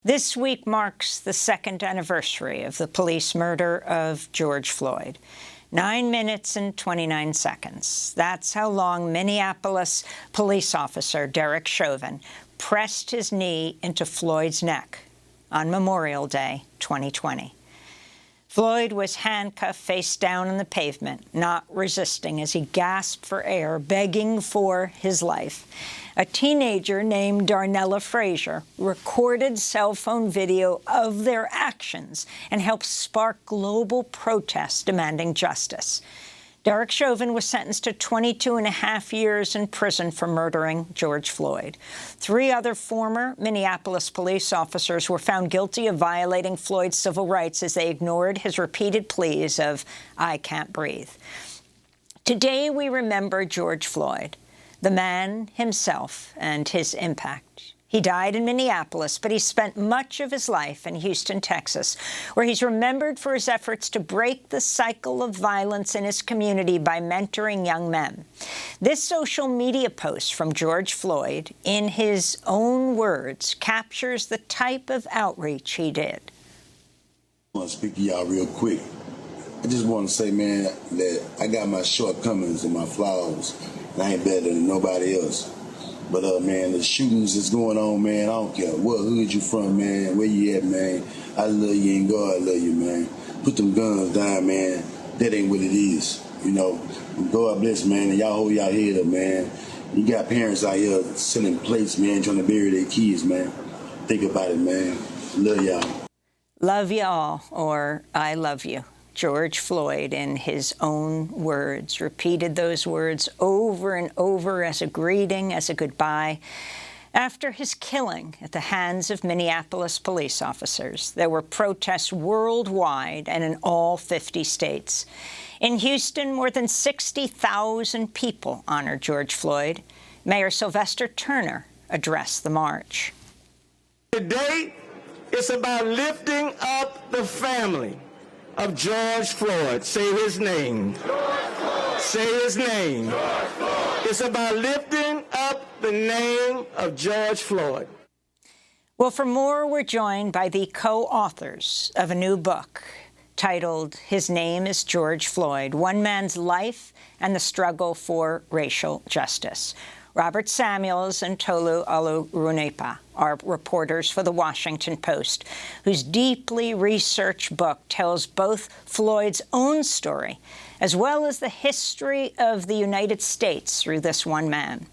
This week marks the second anniversary of the police murder of George Floyd. 9 minutes and 29 seconds. That's how long Minneapolis police officer Derek Chauvin pressed his knee into Floyd's neck on Memorial Day 2020. Floyd was handcuffed face down on the pavement, not resisting as he gasped for air, begging for his life. A teenager named Darnella Frazier recorded cell phone video of their actions and helped spark global protests demanding justice. Derek Chauvin was sentenced to 22.5 years in prison for murdering George Floyd. 3 other former Minneapolis police officers were found guilty of violating Floyd's civil rights as they ignored his repeated pleas of, "I can't breathe." Today, we remember George Floyd, the man himself and his impact. He died in Minneapolis, but he spent much of his life in Houston, Texas, where he's remembered for his efforts to break the cycle of violence in his community by mentoring young men. This social media post from George Floyd, in his own words, captures the type of outreach he did. I want to speak to y'all real quick. I just want to say, man, that I got my shortcomings and my flaws, and I ain't better than nobody else. But, man, the shootings that's going on, man, I don't care what hood you from, man, where you at, man. I love you and God love you, man. Put them guns down, man. That ain't what it is, you know. God bless, man, and y'all hold y'all head up, man. You got parents out here selling plates, man, trying to bury their kids, man. Think about it, man. Love y'all. Love y'all, or I love you. George Floyd, in his own words, repeated those words over and over as a greeting, as a goodbye. After his killing at the hands of Minneapolis police officers, there were protests worldwide and in all 50 states. In Houston, more than 60,000 people honored George Floyd. Mayor Sylvester Turner addressed the march. Today, it's about lifting up the family of George Floyd. Say his name. Say his name. It's about lifting up the name of George Floyd. Well, for more, we're joined by the co-authors of a new book titled His Name is George Floyd, One Man's Life and the Struggle for Racial Justice. Robert Samuels and Toluse Olorunnipa are reporters for The Washington Post, whose deeply researched book tells both Floyd's own story as well as the history of the United States through this one man,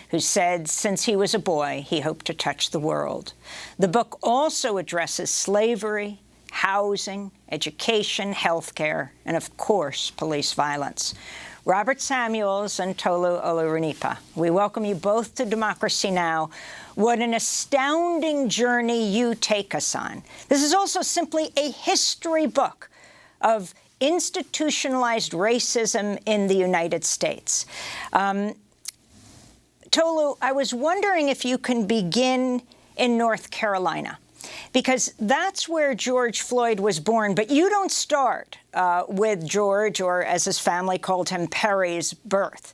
who said since he was a boy, he hoped to touch the world. The book also addresses slavery, housing, education, healthcare, and, of course, police violence. Robert Samuels and Toluse Olorunnipa, we welcome you both to Democracy Now! What an astounding journey you take us on. This is also simply a history book of institutionalized racism in the United States. Tolu, I was wondering if you can begin in North Carolina, because that's where George Floyd was born. But you don't start with George, or as his family called him, Perry's birth.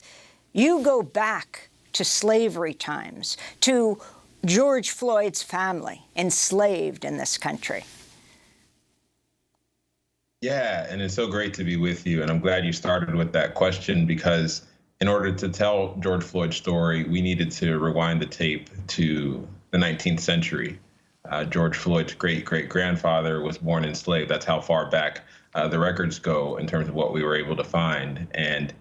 You go back to slavery times, to George Floyd's family enslaved in this country. Yeah, and it's so great to be with you. And I'm glad you started with that question, because in order to tell George Floyd's story, we needed to rewind the tape to the 19th century. George Floyd's great-great-grandfather was born enslaved. That's how far back the records go in terms of what we were able to find. And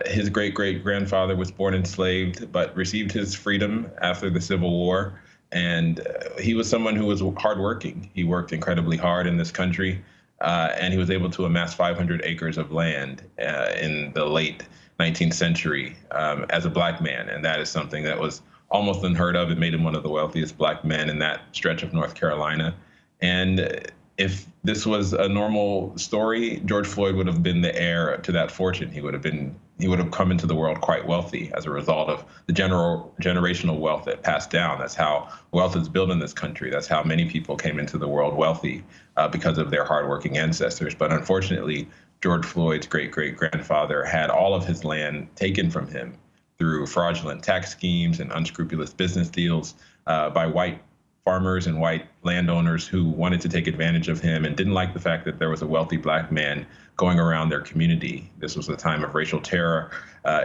his great-great-grandfather was born enslaved, but received his freedom after the Civil War. And he was someone who was hardworking. He worked incredibly hard in this country, and he was able to amass 500 acres of land in the late 19th century as a black man. And that is something that was almost unheard of. It made him one of the wealthiest black men in that stretch of North Carolina. And if this was a normal story, George Floyd would have been the heir to that fortune. He would have come into the world quite wealthy as a result of the generational wealth that passed down. That's how wealth is built in this country. That's how many people came into the world wealthy because of their hardworking ancestors. But unfortunately, George Floyd's great-great-grandfather had all of his land taken from him through fraudulent tax schemes and unscrupulous business deals by white farmers and white landowners who wanted to take advantage of him and didn't like the fact that there was a wealthy black man going around their community. This was a time of racial terror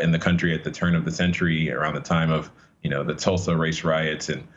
in the country at the turn of the century, around the time of, the Tulsa race riots and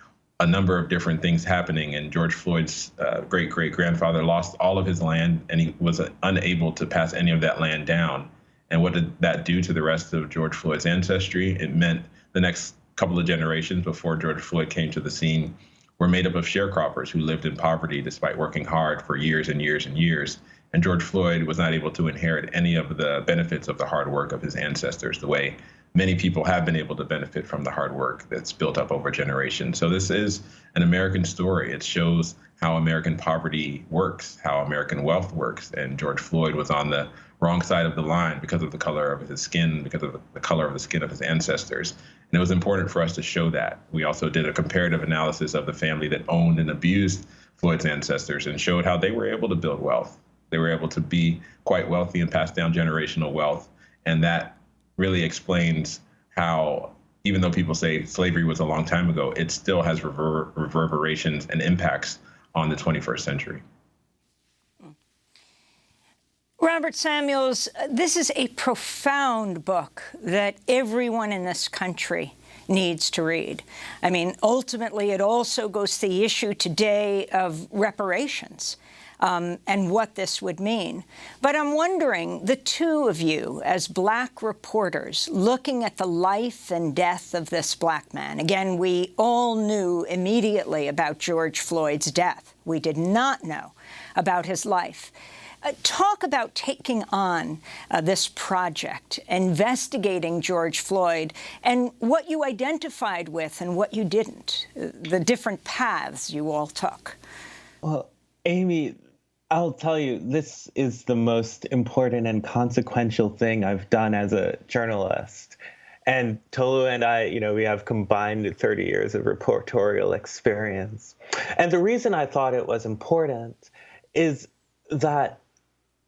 a number of different things happening. And George Floyd's great-great-grandfather lost all of his land, and he was unable to pass any of that land down. And what did that do to the rest of George Floyd's ancestry? It meant the next couple of generations before George Floyd came to the scene were made up of sharecroppers who lived in poverty despite working hard for years and years and years. And George Floyd was not able to inherit any of the benefits of the hard work of his ancestors the way many people have been able to benefit from the hard work that's built up over generations. So this is an American story. It shows how American poverty works, how American wealth works. And George Floyd was on the wrong side of the line because of the color of his skin, because of the color of the skin of his ancestors. And it was important for us to show that. We also did a comparative analysis of the family that owned and abused Floyd's ancestors and showed how they were able to build wealth. They were able to be quite wealthy and pass down generational wealth. And that really explains how, even though people say slavery was a long time ago, it still has reverberations and impacts on the 21st century. Robert Samuels, this is a profound book that everyone in this country needs to read. I mean, ultimately, it also goes to the issue today of reparations and what this would mean. But I'm wondering, the two of you, as black reporters, looking at the life and death of this black man. Again, we all knew immediately about George Floyd's death. We did not know about his life. Talk about taking on this project, investigating George Floyd, and what you identified with and what you didn't, the different paths you all took. Well, Amy, I'll tell you, this is the most important and consequential thing I've done as a journalist. And Tolu and I, we have combined 30 years of reportorial experience. And the reason I thought it was important is that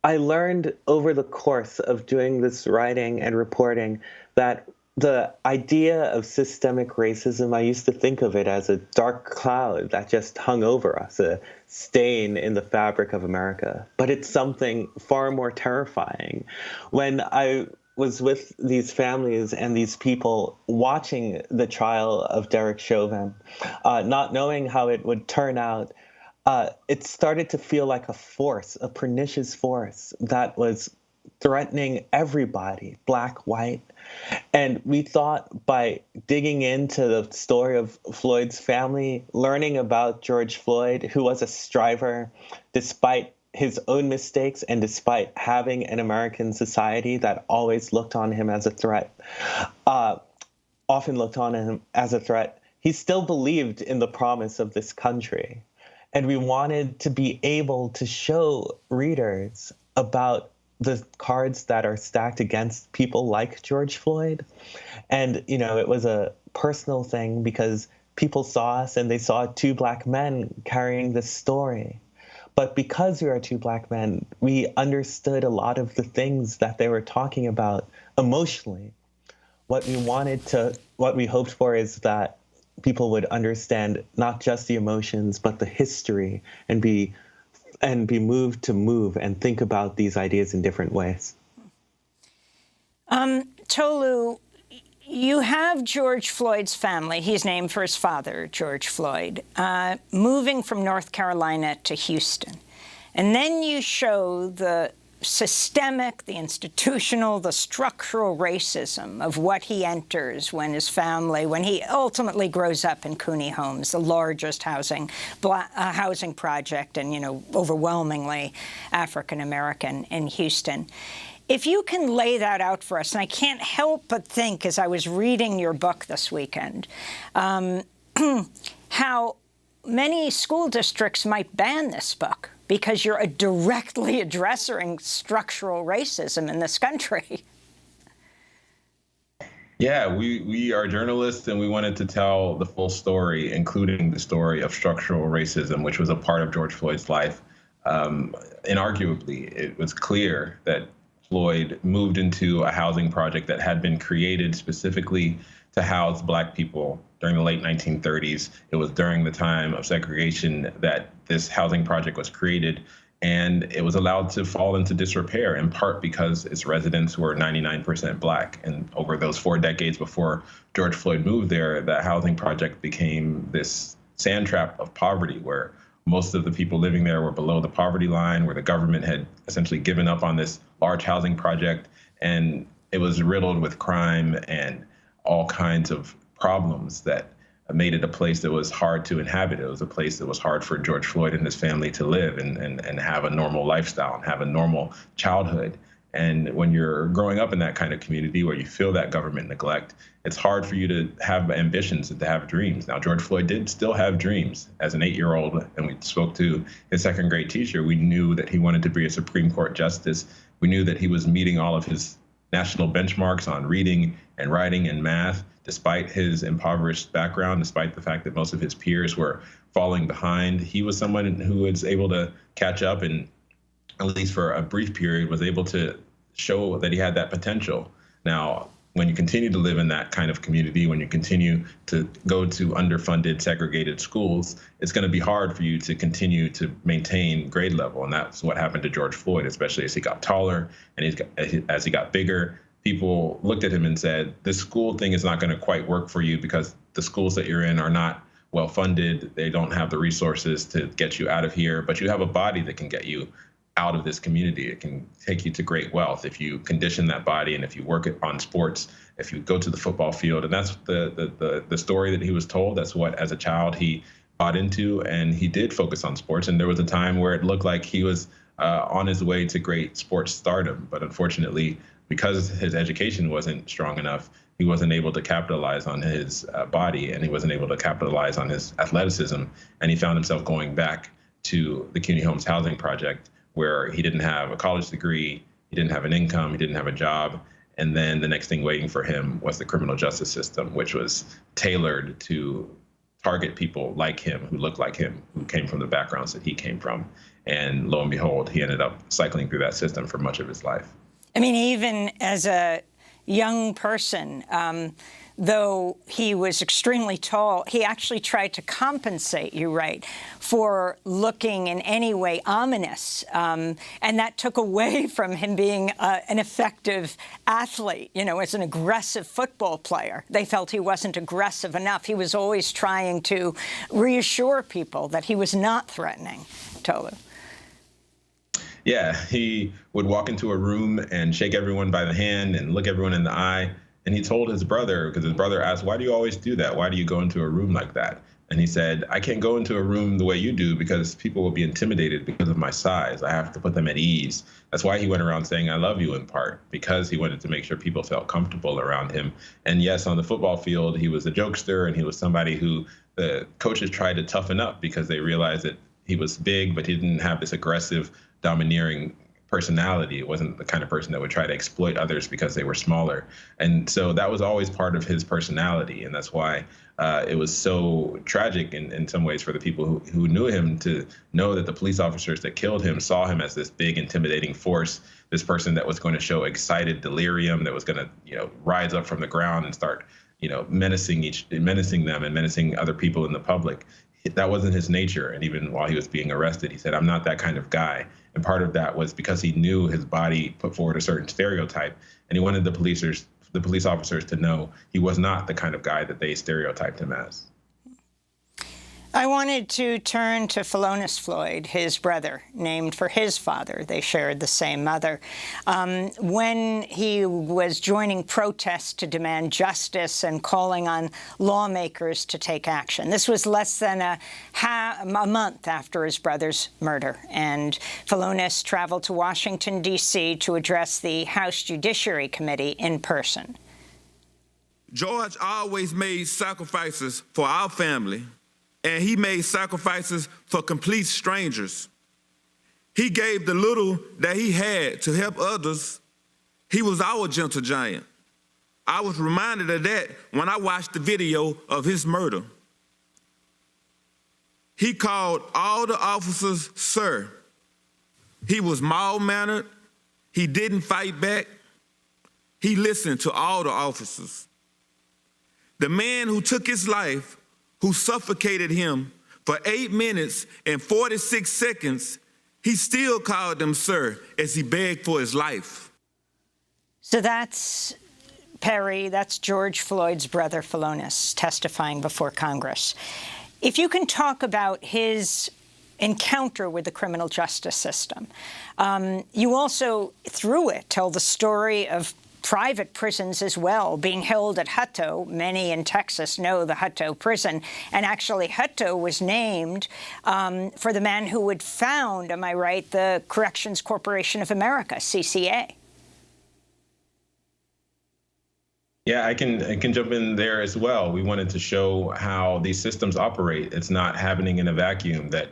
I learned over the course of doing this writing and reporting that the idea of systemic racism, I used to think of it as a dark cloud that just hung over us, a stain in the fabric of America. But it's something far more terrifying. When I was with these families and these people watching the trial of Derek Chauvin, not knowing how it would turn out, it started to feel like a force, a pernicious force that was threatening everybody, black, white. And we thought by digging into the story of Floyd's family, learning about George Floyd, who was a striver despite his own mistakes and despite having an American society that always looked on him as a threat, often looked on him as a threat, he still believed in the promise of this country. And we wanted to be able to show readers about the cards that are stacked against people like George Floyd. And, it was a personal thing because people saw us and they saw two black men carrying this story. But because we are two black men, we understood a lot of the things that they were talking about emotionally. What we hoped for is that people would understand not just the emotions, but the history and be moved to move and think about these ideas in different ways. Tolu, you have George Floyd's family, he's named for his father, George Floyd, moving from North Carolina to Houston. And then you show the systemic, the institutional, the structural racism of what he enters when he ultimately grows up in Cooney Homes, the largest housing project and, overwhelmingly African-American in Houston. If you can lay that out for us, and I can't help but think as I was reading your book this weekend, how many school districts might ban this book because you're directly addressing structural racism in this country. Yeah, we are journalists, and we wanted to tell the full story, including the story of structural racism, which was a part of George Floyd's life. Inarguably, it was clear that Floyd moved into a housing project that had been created specifically to house Black people during the late 1930s. It was during the time of segregation that this housing project was created, and it was allowed to fall into disrepair, in part because its residents were 99% Black. And over those 4 decades before George Floyd moved there, that housing project became this sand trap of poverty, where most of the people living there were below the poverty line, where the government had essentially given up on this large housing project. And it was riddled with crime and all kinds of problems that made it a place that was hard to inhabit. It was a place that was hard for George Floyd and his family to live and have a normal lifestyle and have a normal childhood. And when you're growing up in that kind of community where you feel that government neglect, it's hard for you to have ambitions and to have dreams. Now, George Floyd did still have dreams. As an 8-year-old, and we spoke to his second grade teacher, we knew that he wanted to be a Supreme Court justice. We knew that he was meeting all of his national benchmarks on reading and writing and math, despite his impoverished background, despite the fact that most of his peers were falling behind. He was someone who was able to catch up and, at least for a brief period, was able to show that he had that potential. Now, when you continue to live in that kind of community, when you continue to go to underfunded, segregated schools, it's going to be hard for you to continue to maintain grade level. And that's what happened to George Floyd, especially as he got taller and as he got bigger. People looked at him and said, this school thing is not going to quite work for you because the schools that you're in are not well funded. They don't have the resources to get you out of here, but you have a body that can get you out of this community. It can take you to great wealth if you condition that body and if you work it on sports, if you go to the football field. And that's the story that he was told. That's what, as a child, he bought into, and he did focus on sports. And there was a time where it looked like he was on his way to great sports stardom. But unfortunately, because his education wasn't strong enough, he wasn't able to capitalize on his body, and he wasn't able to capitalize on his athleticism. And he found himself going back to the CUNY Homes Housing Project, where he didn't have a college degree, he didn't have an income, he didn't have a job. And then the next thing waiting for him was the criminal justice system, which was tailored to target people like him, who looked like him, who came from the backgrounds that he came from. And lo and behold, he ended up cycling through that system for much of his life. I mean, even as a young person, though he was extremely tall, he actually tried to compensate, you write, for looking in any way ominous. And that took away from him being an effective athlete, you know, as an aggressive football player. They felt he wasn't aggressive enough. He was always trying to reassure people that he was not threatening. Tolu. Yeah, he would walk into a room and shake everyone by the hand and look everyone in the eye. And he told his brother, because his brother asked, why do you always do that? Why do you go into a room like that? And he said, I can't go into a room the way you do because people will be intimidated because of my size. I have to put them at ease. That's why he went around saying, I love you, in part, because he wanted to make sure people felt comfortable around him. And yes, on the football field, he was a jokester, and he was somebody who the coaches tried to toughen up because they realized that he was big, but he didn't have this aggressive, domineering personality. It wasn't the kind of person that would try to exploit others because they were smaller. And so that was always part of his personality. And that's why it was so tragic in some ways for the people who knew him, to know that the police officers that killed him saw him as this big, intimidating force, this person that was going to show excited delirium, that was going to, you know, rise up from the ground and start, you know, menacing them and menacing other people in the public. That wasn't his nature. And even while he was being arrested, he said, I'm not that kind of guy. And part of that was because he knew his body put forward a certain stereotype, and he wanted the police officers to know he was not the kind of guy that they stereotyped him as. I wanted to turn to Toluse Floyd, his brother, named for his father. They shared the same mother. When he was joining protests to demand justice and calling on lawmakers to take action. This was less than a month after his brother's murder. And Toluse traveled to Washington, D.C. to address the House Judiciary Committee in person. George always made sacrifices for our family, and he made sacrifices for complete strangers. He gave the little that he had to help others. He was our gentle giant. I was reminded of that when I watched the video of his murder. He called all the officers sir. He was mild-mannered. He didn't fight back. He listened to all the officers. The man who took his life, who suffocated him for 8 minutes and 46 seconds, he still called him sir as he begged for his life. So that's Perry, that's George Floyd's brother, Toluse, testifying before Congress. If you can talk about his encounter with the criminal justice system. You also, through it, tell the story of private prisons as well, being held at Hutto. Many in Texas know the Hutto prison. And actually, Hutto was named for the man who had found, am I right, the Corrections Corporation of America, CCA. Yeah, I can jump in there as well. We wanted to show how these systems operate. It's not happening in a vacuum, that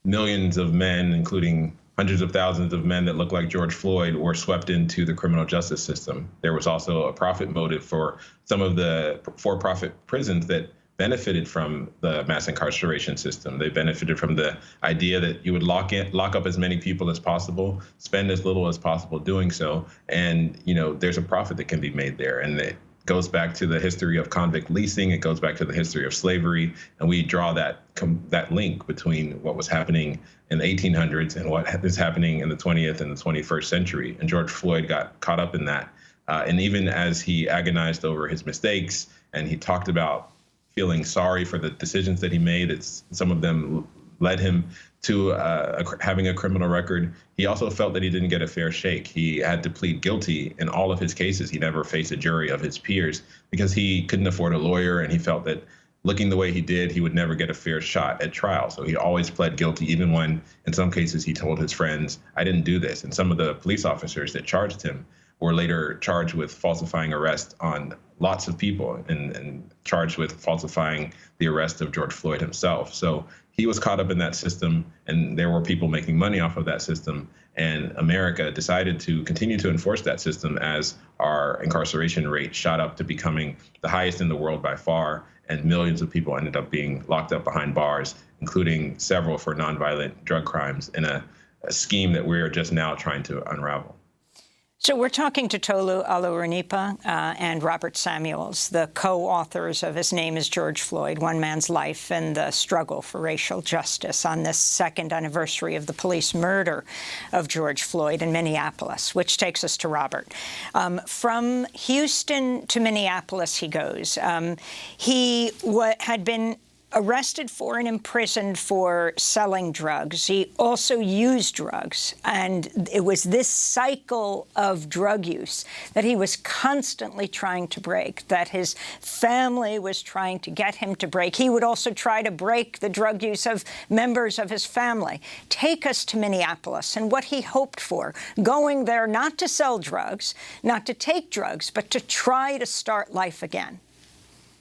millions of men, including hundreds of thousands of men that look like George Floyd, were swept into the criminal justice system. There was also a profit motive for some of the for-profit prisons that benefited from the mass incarceration system. They benefited from the idea that you would lock up as many people as possible, spend as little as possible doing so, and there's a profit that can be made there. And it goes back to the history of convict leasing. It goes back to the history of slavery, and we draw that link between what was happening in the 1800s and what is happening in the 20th and the 21st century. And George Floyd got caught up in that. And even as he agonized over his mistakes and he talked about feeling sorry for the decisions that he made, some of them led him to having a criminal record. He also felt that he didn't get a fair shake. He had to plead guilty in all of his cases. He never faced a jury of his peers because he couldn't afford a lawyer, and he felt that looking the way he did, he would never get a fair shot at trial. So he always pled guilty, even when in some cases he told his friends, I didn't do this. And some of the police officers that charged him were later charged with falsifying arrest on lots of people and charged with falsifying the arrest of George Floyd himself. So he was caught up in that system, and there were people making money off of that system. And America decided to continue to enforce that system as our incarceration rate shot up to becoming the highest in the world by far. And millions of people ended up being locked up behind bars, including several for nonviolent drug crimes, in a scheme that we're just now trying to unravel. So we're talking to Tolu Olorunnipa and Robert Samuels, the co-authors of His Name is George Floyd, One Man's Life and the Struggle for Racial Justice, on this second anniversary of the police murder of George Floyd in Minneapolis, which takes us to Robert. From Houston to Minneapolis he goes. He had been arrested for and imprisoned for selling drugs. He also used drugs. And it was this cycle of drug use that he was constantly trying to break, that his family was trying to get him to break. He would also try to break the drug use of members of his family. Take us to Minneapolis and what he hoped for, going there not to sell drugs, not to take drugs, but to try to start life again.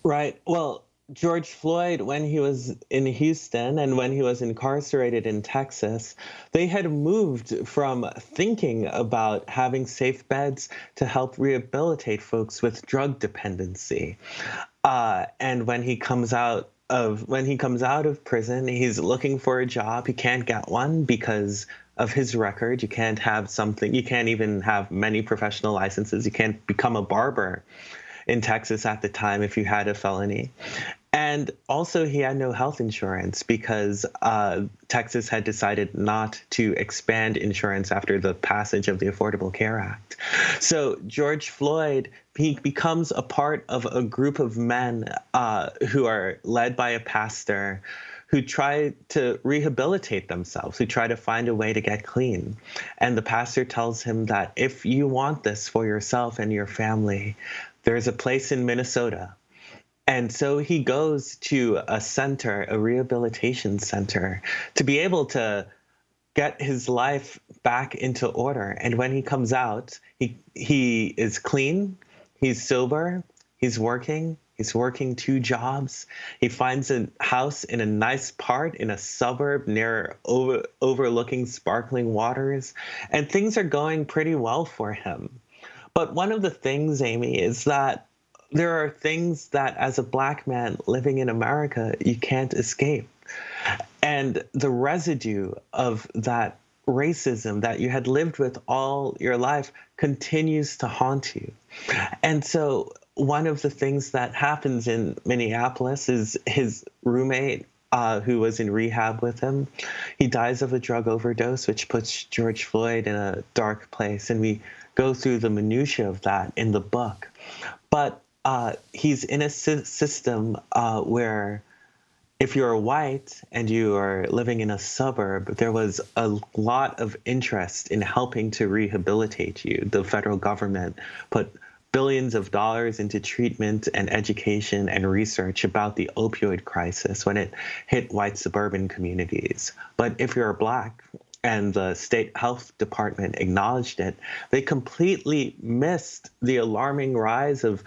Right. Well, George Floyd, when he was in Houston and when he was incarcerated in Texas, they had moved from thinking about having safe beds to help rehabilitate folks with drug dependency. And when he comes out of prison, he's looking for a job. He can't get one because of his record. You can't even have many professional licenses. You can't become a barber in Texas at the time if you had a felony. And also, he had no health insurance because Texas had decided not to expand insurance after the passage of the Affordable Care Act. So George Floyd, he becomes a part of a group of men who are led by a pastor who try to rehabilitate themselves, who try to find a way to get clean. And the pastor tells him that if you want this for yourself and your family, there's a place in Minnesota. And so he goes to a center, a rehabilitation center, to be able to get his life back into order. And when he comes out, he is clean, he's sober, he's working 2 jobs. He finds a house in a nice part in a suburb near overlooking sparkling waters, and things are going pretty well for him. But one of the things, Amy, is that there are things that as a Black man living in America, you can't escape. And the residue of that racism that you had lived with all your life continues to haunt you. And so one of the things that happens in Minneapolis is his roommate, who was in rehab with him, he dies of a drug overdose, which puts George Floyd in a dark place. And we go through the minutiae of that in the book. But he's in a system where if you're white and you are living in a suburb, there was a lot of interest in helping to rehabilitate you. The federal government put billions of dollars into treatment and education and research about the opioid crisis when it hit white suburban communities. But if you're Black, and the state health department acknowledged it, they completely missed the alarming rise of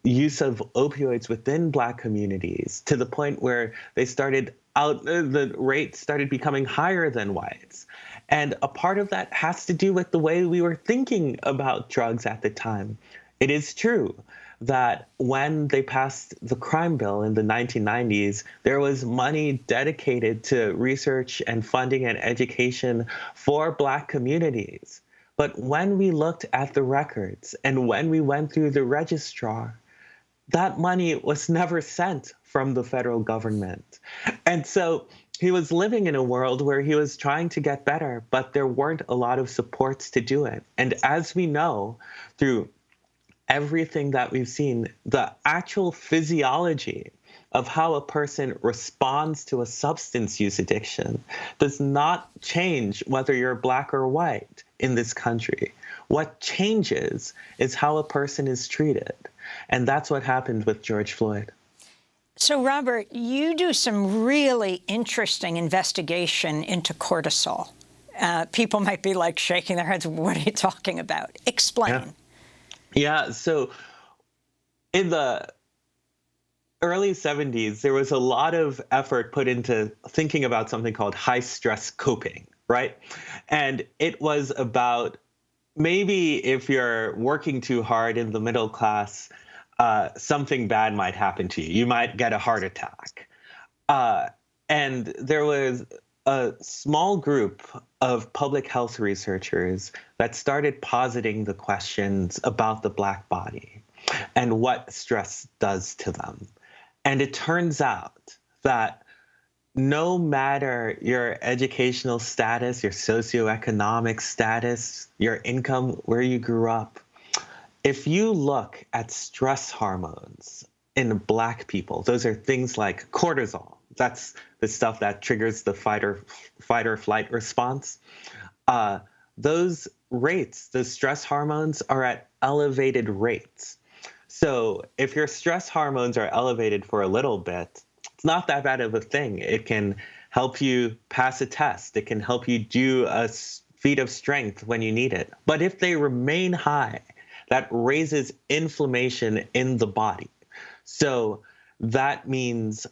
use of opioids within Black communities, to the point where the rate started becoming higher than whites. And a part of that has to do with the way we were thinking about drugs at the time. It is true that when they passed the crime bill in the 1990s, there was money dedicated to research and funding and education for Black communities. But when we looked at the records and when we went through the registrar, that money was never sent from the federal government. And so he was living in a world where he was trying to get better, but there weren't a lot of supports to do it. And as we know, through everything that we've seen, the actual physiology of how a person responds to a substance use addiction does not change whether you're Black or white in this country. What changes is how a person is treated. And that's what happened with George Floyd. So, Robert, you do some really interesting investigation into cortisol. People might be like shaking their heads. What are you talking about? Explain. Yeah, so in the early 70s, there was a lot of effort put into thinking about something called high-stress coping, right? And it was about maybe if you're working too hard in the middle class, something bad might happen to you. You might get a heart attack. And there was a small group of public health researchers that started positing the questions about the Black body and what stress does to them. And it turns out that no matter your educational status, your socioeconomic status, your income, where you grew up, if you look at stress hormones in Black people, those are things like cortisol. That's the stuff that triggers the fight or flight response. Those rates, those stress hormones, are at elevated rates. So if your stress hormones are elevated for a little bit, it's not that bad of a thing. It can help you pass a test. It can help you do a feat of strength when you need it. But if they remain high, that raises inflammation in the body. So that means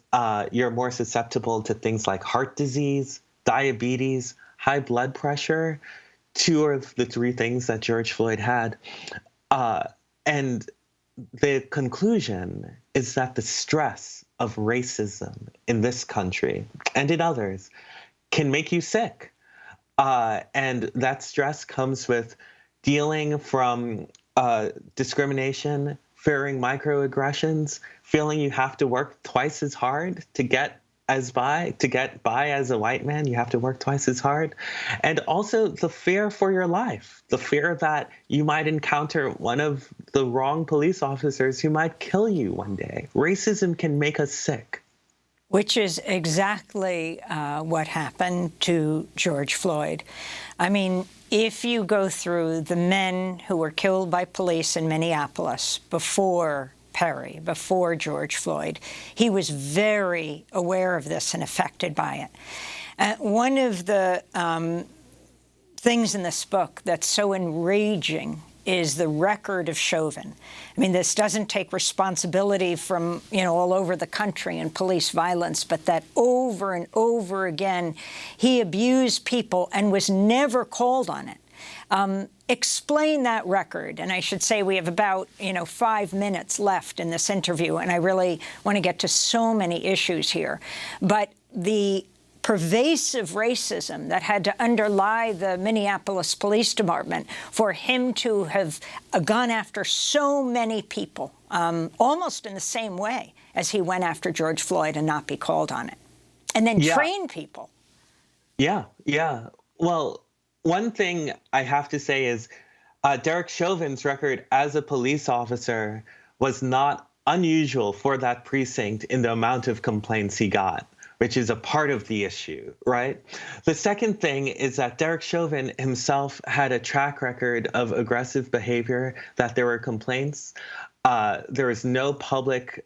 you're more susceptible to things like heart disease, diabetes, high blood pressure, two of the three things that George Floyd had. And the conclusion is that the stress of racism in this country and in others can make you sick. And that stress comes with dealing from discrimination, fearing microaggressions, feeling you have to work twice as hard to get by as a white man. You have to work twice as hard. And also the fear for your life, the fear that you might encounter one of the wrong police officers who might kill you one day. Racism can make us sick. Which is exactly what happened to George Floyd. I mean, if you go through the men who were killed by police in Minneapolis before Perry, before George Floyd, he was very aware of this and affected by it. One of the things in this book that's so enraging is the record of Chauvin. I mean, this doesn't take responsibility from, all over the country in police violence, but that over and over again, he abused people and was never called on it. Explain that record. And I should say we have about, 5 minutes left in this interview, and I really want to get to so many issues here. But the pervasive racism that had to underlie the Minneapolis Police Department for him to have gone after so many people almost in the same way as he went after George Floyd and not be called on it, and then train people. Yeah. Well, one thing I have to say is Derek Chauvin's record as a police officer was not unusual for that precinct in the amount of complaints he got, which is a part of the issue, right? The second thing is that Derek Chauvin himself had a track record of aggressive behavior, that there were complaints. There was no public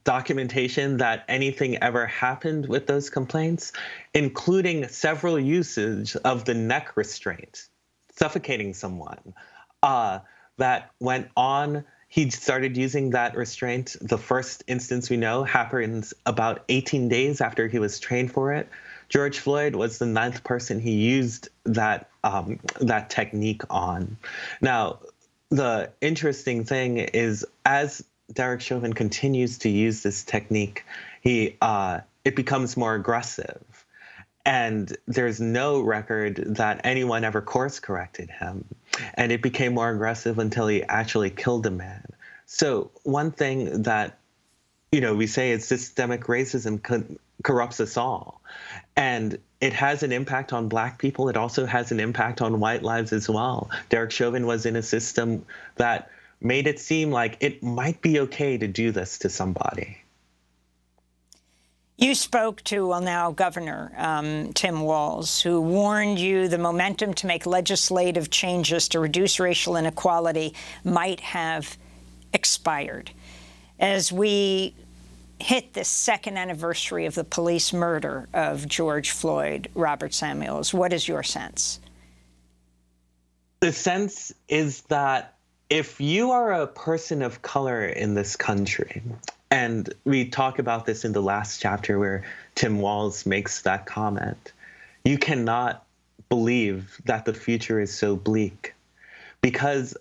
documentation that anything ever happened with those complaints, including several uses of the neck restraint, suffocating someone, that went on. He started using that restraint. The first instance we know happens about 18 days after he was trained for it. George Floyd was the 9th person he used that technique on. Now, the interesting thing is, as Derek Chauvin continues to use this technique, it becomes more aggressive. And there's no record that anyone ever course corrected him. And it became more aggressive until he actually killed a man. So one thing that, we say is systemic racism corrupts us all. And it has an impact on Black people. It also has an impact on white lives as well. Derek Chauvin was in a system that made it seem like it might be okay to do this to somebody. You spoke to, now Governor Tim Walz, who warned you the momentum to make legislative changes to reduce racial inequality might have expired. As we hit the 2nd anniversary of the police murder of George Floyd, Robert Samuels, what is your sense? The sense is that if you are a person of color in this country, and we talk about this in the last chapter where Tim Walz makes that comment, you cannot believe that the future is so bleak, because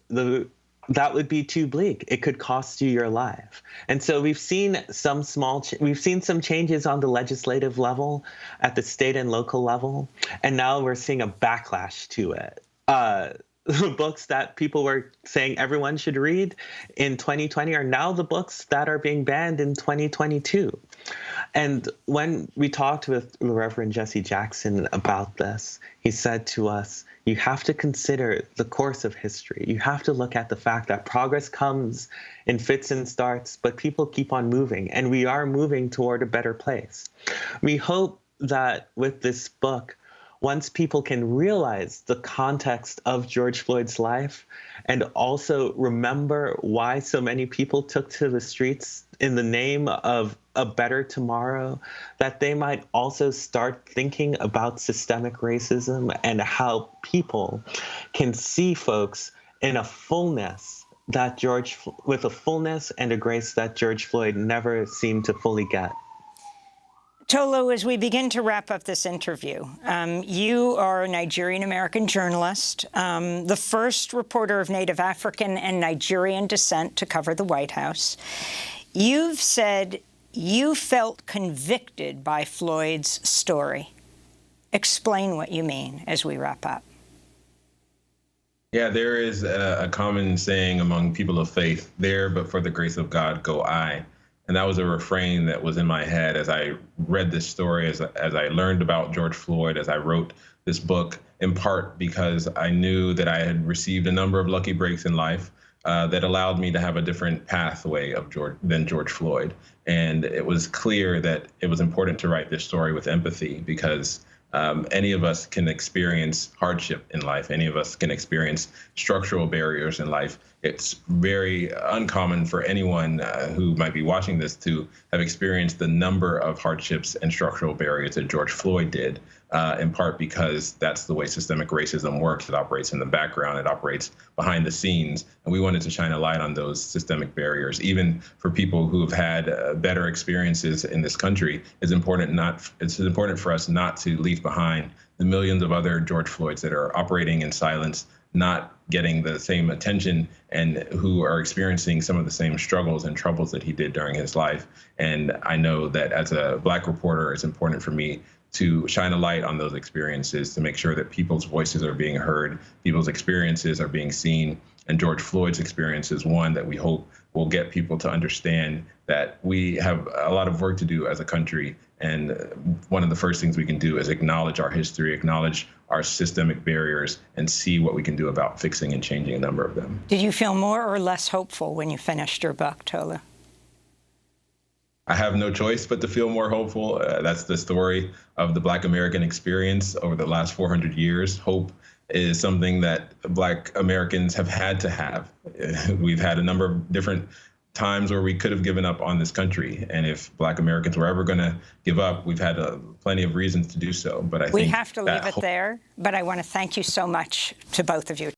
that would be too bleak. It could cost you your life. And so we've seen some changes on the legislative level, at the state and local level, and now we're seeing a backlash to it. The books that people were saying everyone should read in 2020 are now the books that are being banned in 2022. And when we talked with Reverend Jesse Jackson about this, he said to us, you have to consider the course of history. You have to look at the fact that progress comes in fits and starts, but people keep on moving, and we are moving toward a better place. We hope that with this book, once people can realize the context of George Floyd's life and also remember why so many people took to the streets in the name of a better tomorrow, that they might also start thinking about systemic racism and how people can see folks in a fullness with a fullness and a grace that George Floyd never seemed to fully get. Tolu, as we begin to wrap up this interview, you are a Nigerian-American journalist, the first reporter of Native African and Nigerian descent to cover the White House. You've said you felt convicted by Floyd's story. Explain what you mean as we wrap up. Yeah, there is a common saying among people of faith, there, but for the grace of God, go I. And that was a refrain that was in my head as I read this story, as I learned about George Floyd, as I wrote this book, in part because I knew that I had received a number of lucky breaks in life that allowed me to have a different pathway than George Floyd. And it was clear that it was important to write this story with empathy, because any of us can experience hardship in life. Any of us can experience structural barriers in life. It's very uncommon for anyone who might be watching this to have experienced the number of hardships and structural barriers that George Floyd did, in part because that's the way systemic racism works. It operates in the background. It operates behind the scenes. And we wanted to shine a light on those systemic barriers. Even for people who have had better experiences in this country, it's important for us not to leave behind the millions of other George Floyds that are operating in silence, not getting the same attention, and who are experiencing some of the same struggles and troubles that he did during his life. And I know that as a Black reporter, it's important for me to shine a light on those experiences, to make sure that people's voices are being heard, people's experiences are being seen. And George Floyd's experience is one that we hope will get people to understand that we have a lot of work to do as a country. And one of the first things we can do is acknowledge our history, acknowledge our systemic barriers, and see what we can do about fixing and changing a number of them. Did you feel more or less hopeful when you finished your book, Tolu? I have no choice but to feel more hopeful. That's the story of the Black American experience over the last 400 years. Hope is something that Black Americans have had to have. We've had a number of different times where we could have given up on this country. And if Black Americans were ever going to give up, we've had plenty of reasons to do so. But I think we have to leave it there. But I want to thank you so much to both of you.